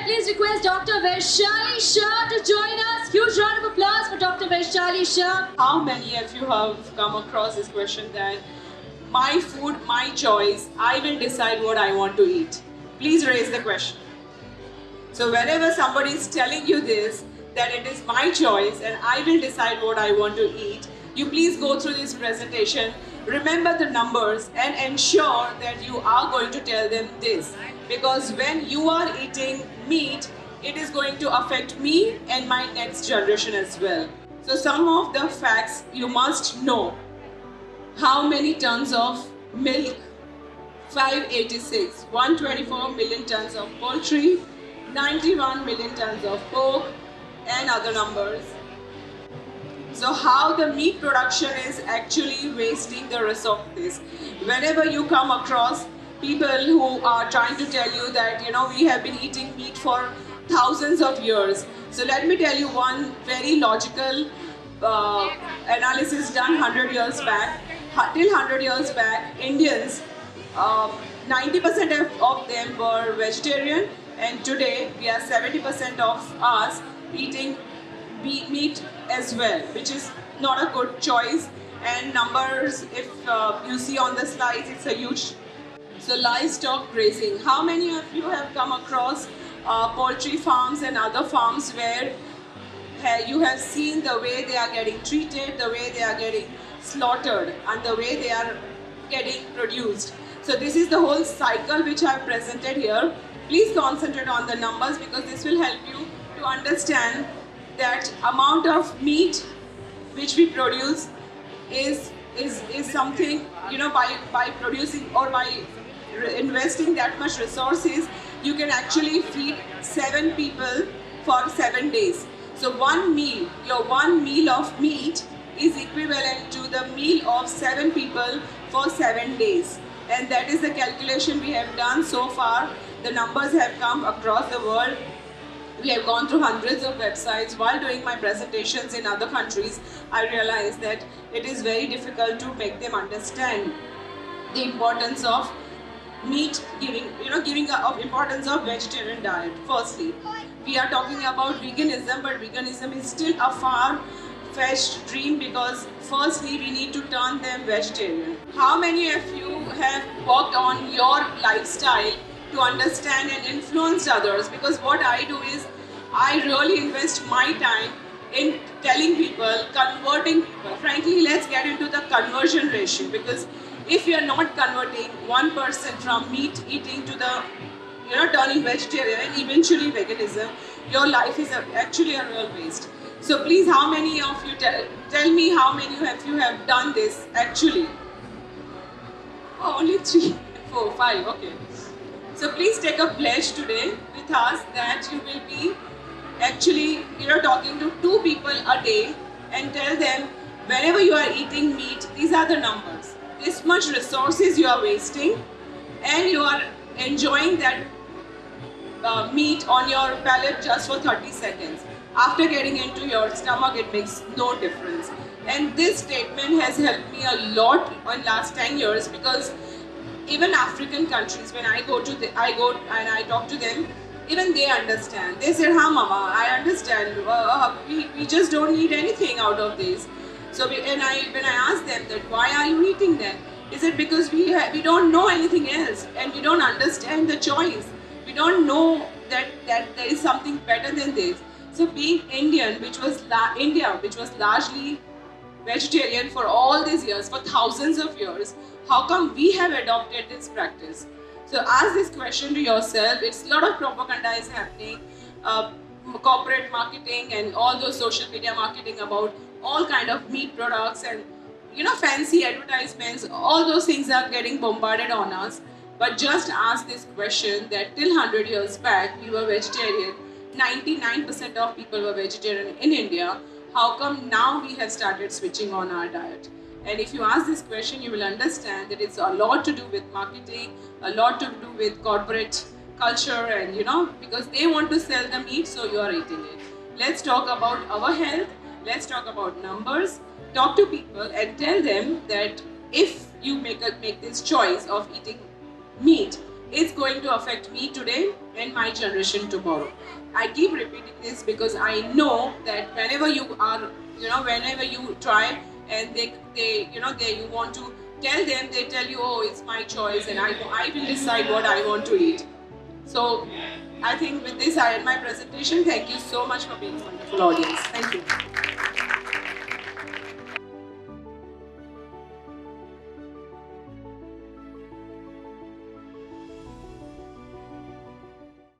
please request Dr. Vaishali Shah to join us. Huge round of applause for Dr. Vaishali Shah. How many of you have come across this question that my food, my choice, I will decide what I want to eat? Please raise the question. So whenever somebody is telling you this, that it is my choice and I will decide what I want to eat, you please go through this presentation, remember the numbers and ensure that you are going to tell them this. Because when you are eating meat, it is going to affect me and my next generation as well. So some of the facts you must know. How many tons of milk? 586, 124 million tons of poultry, 91 million tons of pork, and other numbers. So how the meat production is actually wasting the resources. Whenever you come across people who are trying to tell you that, we have been eating meat for thousands of years. So let me tell you one very logical analysis done 100 years back. Till 100 years back, Indians, 90% of them were vegetarian, and today we are 70% of us eating meat as well, which is not a good choice. And numbers, if you see on the slides, it's a huge. So livestock grazing. How many of you have come across poultry farms and other farms where you have seen the way they are getting treated, the way they are getting slaughtered, and the way they are getting produced? So this is the whole cycle which I have presented here. Please concentrate on the numbers because this will help you to understand that amount of meat which we produce is something, by producing or by investing that much resources, you can actually feed 7 people for 7 days. So one meal, your one meal of meat is equivalent to the meal of 7 people for 7 days. And that is the calculation we have done so far. The numbers have come across the world. We have gone through hundreds of websites. While doing my presentations in other countries, I realized that it is very difficult to make them understand the importance of meat, giving of importance of vegetarian diet. Firstly, we are talking about veganism, but veganism is still a far-fetched dream because firstly we need to turn them vegetarian. How many of you have worked on your lifestyle to understand and influence others? Because what I do is I really invest my time in telling people, converting people. Frankly, let's get into the conversion ratio, because if you are not converting one person from meat eating to the turning vegetarian and eventually veganism, your life is actually a real waste. So please, how many of you tell me how many of you have done this actually? Oh, only 3, 4, 5. Okay. So please take a pledge today with us that you will be actually talking to 2 people a day and tell them, whenever you are eating meat, these are the numbers. This much resources you are wasting, and you are enjoying that meat on your palate just for 30 seconds. After getting into your stomach, it makes no difference. And this statement has helped me a lot in last 10 years, because even African countries, when I go and I talk to them, even they understand. They said, "Ha, mama, I understand. We just don't need anything out of this." So when I ask them that, why are you eating that? Is it because we don't know anything else and we don't understand the choice? We don't know that there is something better than this. So being Indian, which was largely vegetarian for all these years, for thousands of years, how come we have adopted this practice? So ask this question to yourself. It's a lot of propaganda is happening, corporate marketing and all those social media marketing about all kind of meat products and fancy advertisements. All those things are getting bombarded on us. But just ask this question that till 100 years back we were vegetarian. 99% of people were vegetarian in India. How come now we have started switching on our diet? And if you ask this question, you will understand that it's a lot to do with marketing, a lot to do with corporate culture, and because they want to sell the meat, so you are eating it. Let's talk about our health. Let's talk about numbers. Talk to people and tell them that if you make this choice of eating meat, is going to affect me today and my generation tomorrow. I keep repeating this because I know that whenever you are, whenever you try and you want to tell them, they tell you, oh, it's my choice and I will decide what I want to eat. So I think with this I end my presentation. Thank you so much for being a wonderful audience. Thank you.